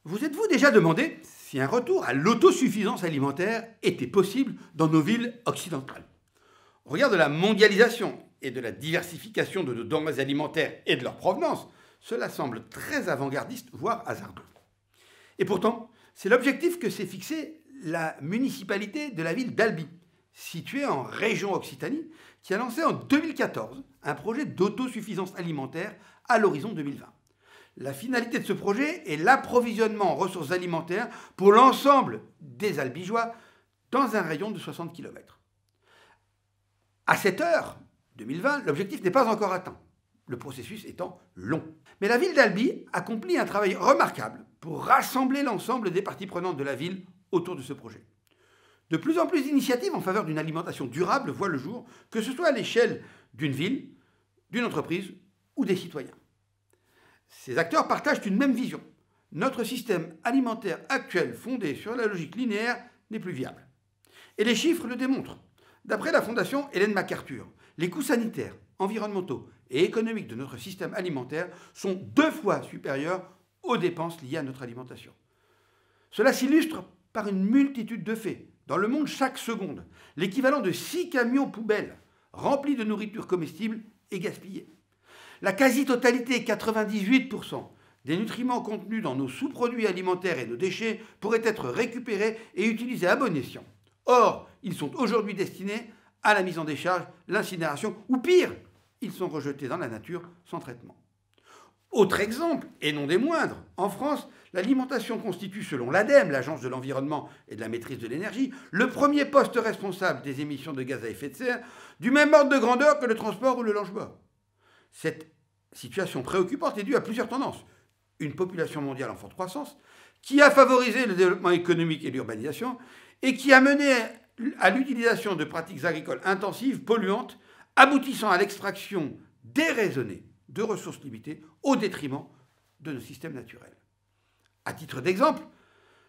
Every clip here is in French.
Vous êtes-vous déjà demandé si un retour à l'autosuffisance alimentaire était possible dans nos villes occidentales? Au regard de la mondialisation et de la diversification de nos denrées alimentaires et de leur provenance, cela semble très avant-gardiste, voire hasardeux. Et pourtant, c'est l'objectif que s'est fixé la municipalité de la ville d'Albi, située en région Occitanie, qui a lancé en 2014 un projet d'autosuffisance alimentaire à l'horizon 2020. La finalité de ce projet est l'approvisionnement en ressources alimentaires pour l'ensemble des Albigeois dans un rayon de 60 km. À cette heure, 2020, l'objectif n'est pas encore atteint, le processus étant long. Mais la ville d'Albi accomplit un travail remarquable pour rassembler l'ensemble des parties prenantes de la ville autour de ce projet. De plus en plus d'initiatives en faveur d'une alimentation durable voient le jour, que ce soit à l'échelle d'une ville, d'une entreprise ou des citoyens. Ces acteurs partagent une même vision. Notre système alimentaire actuel fondé sur la logique linéaire n'est plus viable. Et les chiffres le démontrent. D'après la fondation Ellen MacArthur, les coûts sanitaires, environnementaux et économiques de notre système alimentaire sont 2 fois supérieurs aux dépenses liées à notre alimentation. Cela s'illustre par une multitude de faits. Dans le monde, chaque seconde, l'équivalent de 6 camions poubelles remplis de nourriture comestible est gaspillé. La quasi-totalité, 98%, des nutriments contenus dans nos sous-produits alimentaires et nos déchets pourraient être récupérés et utilisés à bon escient. Or, ils sont aujourd'hui destinés à la mise en décharge, l'incinération, ou pire, ils sont rejetés dans la nature sans traitement. Autre exemple, et non des moindres, en France, l'alimentation constitue, selon l'ADEME, l'Agence de l'environnement et de la maîtrise de l'énergie, le premier poste responsable des émissions de gaz à effet de serre, du même ordre de grandeur que le transport ou le logement. Cette situation préoccupante est due à plusieurs tendances. Une population mondiale en forte croissance, qui a favorisé le développement économique et l'urbanisation, et qui a mené à l'utilisation de pratiques agricoles intensives, polluantes, aboutissant à l'extraction déraisonnée de ressources limitées au détriment de nos systèmes naturels. À titre d'exemple,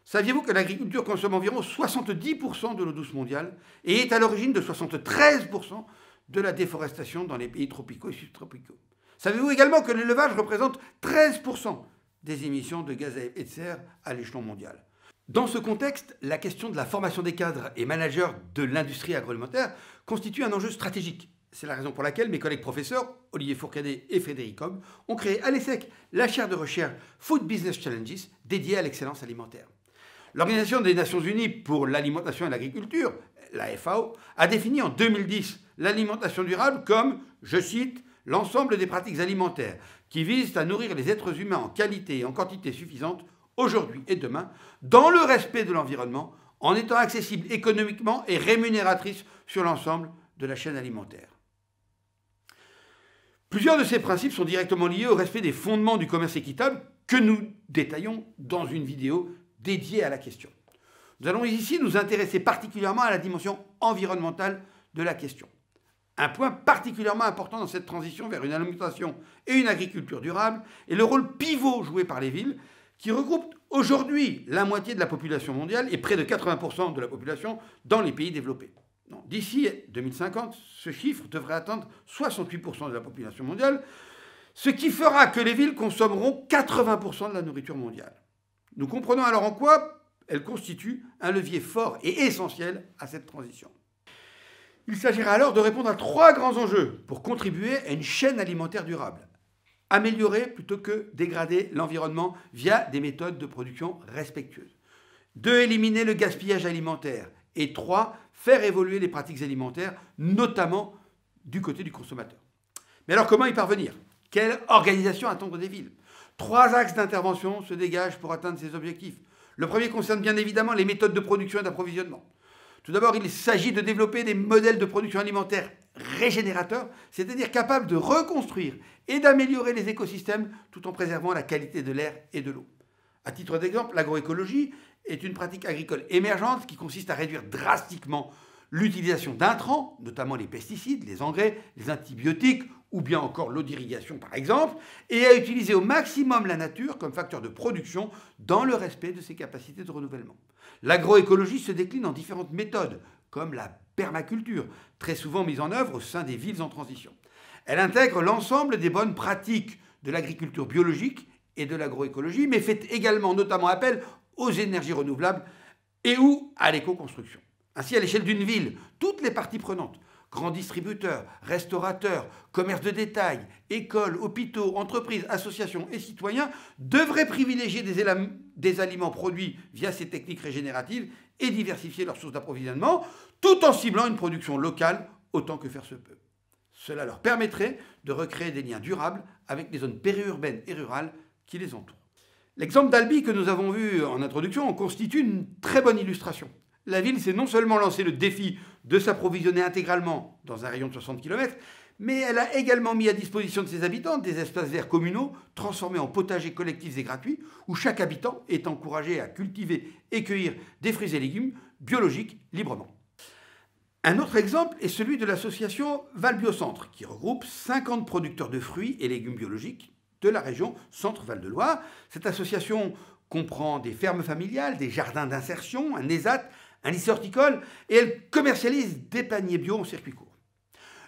saviez-vous que l'agriculture consomme environ 70% de l'eau douce mondiale et est à l'origine de 73% de la déforestation dans les pays tropicaux et subtropicaux? Savez-vous également que l'élevage représente 13% des émissions de gaz à effet de serre à l'échelon mondial? Dans ce contexte, la question de la formation des cadres et managers de l'industrie agroalimentaire constitue un enjeu stratégique. C'est la raison pour laquelle mes collègues professeurs, Olivier Fourcadet et Frédéric Cobb, ont créé à l'ESSEC la chaire de recherche Food Business Challenges dédiée à l'excellence alimentaire. L'Organisation des Nations Unies pour l'alimentation et l'agriculture, la FAO, a défini en 2010 l'alimentation durable comme, je cite, l'ensemble des pratiques alimentaires qui visent à nourrir les êtres humains en qualité et en quantité suffisante aujourd'hui et demain, dans le respect de l'environnement, en étant accessible économiquement et rémunératrice sur l'ensemble de la chaîne alimentaire. Plusieurs de ces principes sont directement liés au respect des fondements du commerce équitable que nous détaillons dans une vidéo dédiée à la question. Nous allons ici nous intéresser particulièrement à la dimension environnementale de la question. Un point particulièrement important dans cette transition vers une alimentation et une agriculture durable est le rôle pivot joué par les villes, qui regroupent aujourd'hui la moitié de la population mondiale et près de 80% de la population dans les pays développés. D'ici 2050, ce chiffre devrait atteindre 68% de la population mondiale, ce qui fera que les villes consommeront 80% de la nourriture mondiale. Nous comprenons alors en quoi elles constituent un levier fort et essentiel à cette transition. Il s'agira alors de répondre à 3 grands enjeux pour contribuer à une chaîne alimentaire durable. Améliorer plutôt que dégrader l'environnement via des méthodes de production respectueuses. 2. Éliminer le gaspillage alimentaire. Et 3. Faire évoluer les pratiques alimentaires, notamment du côté du consommateur. Mais alors comment y parvenir? Quelle organisation attendre des villes? 3 axes d'intervention se dégagent pour atteindre ces objectifs. Le premier concerne bien évidemment les méthodes de production et d'approvisionnement. Tout d'abord, il s'agit de développer des modèles de production alimentaire régénérateurs, c'est-à-dire capables de reconstruire et d'améliorer les écosystèmes tout en préservant la qualité de l'air et de l'eau. À titre d'exemple, l'agroécologie est une pratique agricole émergente qui consiste à réduire drastiquement l'utilisation d'intrants, notamment les pesticides, les engrais, les antibiotiques ou bien encore l'eau d'irrigation par exemple, et à utiliser au maximum la nature comme facteur de production dans le respect de ses capacités de renouvellement. L'agroécologie se décline en différentes méthodes, comme la permaculture, très souvent mise en œuvre au sein des villes en transition. Elle intègre l'ensemble des bonnes pratiques de l'agriculture biologique et de l'agroécologie, mais fait également notamment appel aux énergies renouvelables et ou à l'éco-construction. Ainsi, à l'échelle d'une ville, toutes les parties prenantes, grands distributeurs, restaurateurs, commerces de détail, écoles, hôpitaux, entreprises, associations et citoyens devraient privilégier des aliments produits via ces techniques régénératives et diversifier leurs sources d'approvisionnement, tout en ciblant une production locale autant que faire se peut. Cela leur permettrait de recréer des liens durables avec les zones périurbaines et rurales qui les entourent. L'exemple d'Albi que nous avons vu en introduction en constitue une très bonne illustration. La ville s'est non seulement lancé le défi de s'approvisionner intégralement dans un rayon de 60 km, mais elle a également mis à disposition de ses habitants des espaces verts communaux transformés en potagers collectifs et gratuits, où chaque habitant est encouragé à cultiver et cueillir des fruits et légumes biologiques librement. Un autre exemple est celui de l'association Val-Biocentre, qui regroupe 50 producteurs de fruits et légumes biologiques de la région Centre-Val-de-Loire. Cette association comprend des fermes familiales, des jardins d'insertion, un ESAT, un lycée horticole, et elle commercialise des paniers bio en circuit court.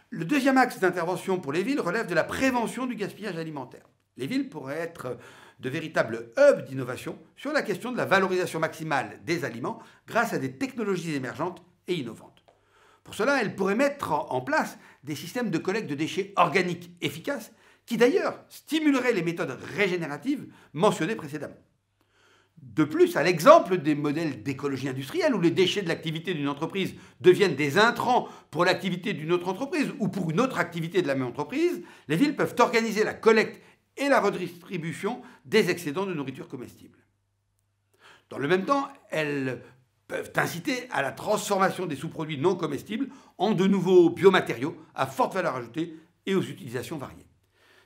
Le deuxième axe d'intervention pour les villes relève de la prévention du gaspillage alimentaire. Les villes pourraient être de véritables hubs d'innovation sur la question de la valorisation maximale des aliments grâce à des technologies émergentes et innovantes. Pour cela, elles pourraient mettre en place des systèmes de collecte de déchets organiques efficaces qui d'ailleurs stimuleraient les méthodes régénératives mentionnées précédemment. De plus, à l'exemple des modèles d'écologie industrielle où les déchets de l'activité d'une entreprise deviennent des intrants pour l'activité d'une autre entreprise ou pour une autre activité de la même entreprise, les villes peuvent organiser la collecte et la redistribution des excédents de nourriture comestible. Dans le même temps, elles peuvent inciter à la transformation des sous-produits non comestibles en de nouveaux biomatériaux à forte valeur ajoutée et aux utilisations variées.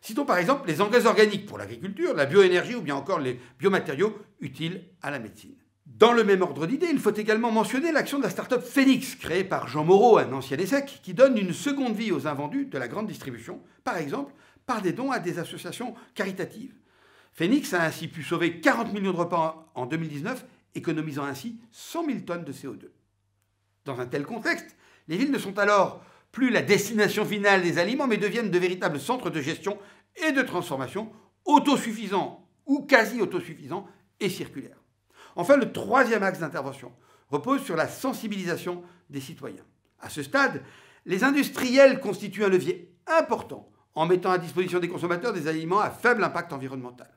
Citons par exemple les engrais organiques pour l'agriculture, la bioénergie ou bien encore les biomatériaux utiles à la médecine. Dans le même ordre d'idées, il faut également mentionner l'action de la start-up Phoenix, créée par Jean Moreau, un ancien ESSEC, qui donne une seconde vie aux invendus de la grande distribution, par exemple par des dons à des associations caritatives. Phoenix a ainsi pu sauver 40 millions de repas en 2019, économisant ainsi 100 000 tonnes de CO2. Dans un tel contexte, les villes ne sont alors plus la destination finale des aliments, mais deviennent de véritables centres de gestion et de transformation autosuffisants ou quasi autosuffisants et circulaires. Enfin, le troisième axe d'intervention repose sur la sensibilisation des citoyens. À ce stade, les industriels constituent un levier important en mettant à disposition des consommateurs des aliments à faible impact environnemental.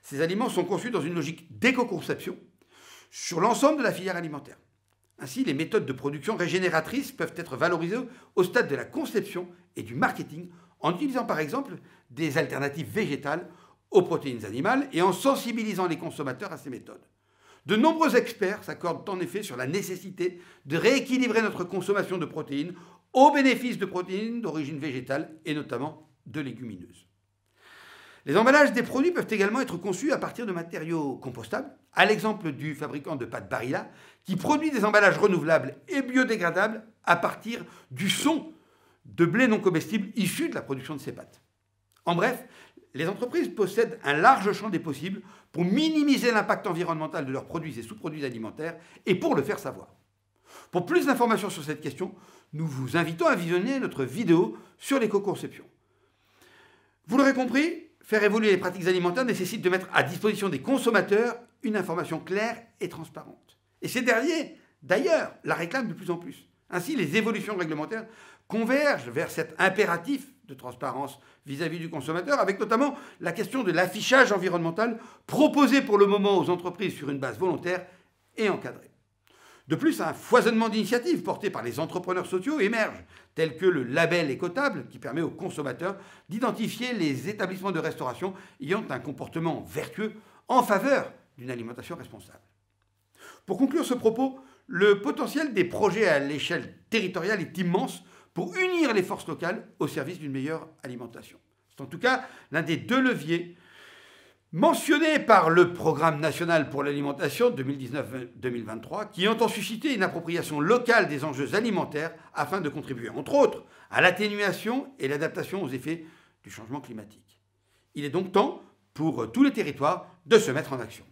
Ces aliments sont conçus dans une logique d'éco-conception sur l'ensemble de la filière alimentaire. Ainsi, les méthodes de production régénératrices peuvent être valorisées au stade de la conception et du marketing en utilisant par exemple des alternatives végétales aux protéines animales et en sensibilisant les consommateurs à ces méthodes. De nombreux experts s'accordent en effet sur la nécessité de rééquilibrer notre consommation de protéines au bénéfice de protéines d'origine végétale et notamment de légumineuses. Les emballages des produits peuvent également être conçus à partir de matériaux compostables, à l'exemple du fabricant de pâtes Barilla, qui produit des emballages renouvelables et biodégradables à partir du son de blé non comestible issu de la production de ces pâtes. En bref, les entreprises possèdent un large champ des possibles pour minimiser l'impact environnemental de leurs produits et sous-produits alimentaires et pour le faire savoir. Pour plus d'informations sur cette question, nous vous invitons à visionner notre vidéo sur l'éco-conception. Vous l'aurez compris, faire évoluer les pratiques alimentaires nécessite de mettre à disposition des consommateurs une information claire et transparente. Et ces derniers, d'ailleurs, la réclament de plus en plus. Ainsi, les évolutions réglementaires convergent vers cet impératif de transparence vis-à-vis du consommateur, avec notamment la question de l'affichage environnemental proposé pour le moment aux entreprises sur une base volontaire et encadrée. De plus, un foisonnement d'initiatives portées par les entrepreneurs sociaux émerge, tels que le label écotable, qui permet aux consommateurs d'identifier les établissements de restauration ayant un comportement vertueux en faveur d'une alimentation responsable. Pour conclure ce propos, le potentiel des projets à l'échelle territoriale est immense pour unir les forces locales au service d'une meilleure alimentation. C'est en tout cas l'un des deux leviers mentionné par le Programme national pour l'alimentation 2019-2023, qui entend susciter une appropriation locale des enjeux alimentaires afin de contribuer, entre autres, à l'atténuation et l'adaptation aux effets du changement climatique. Il est donc temps pour tous les territoires de se mettre en action.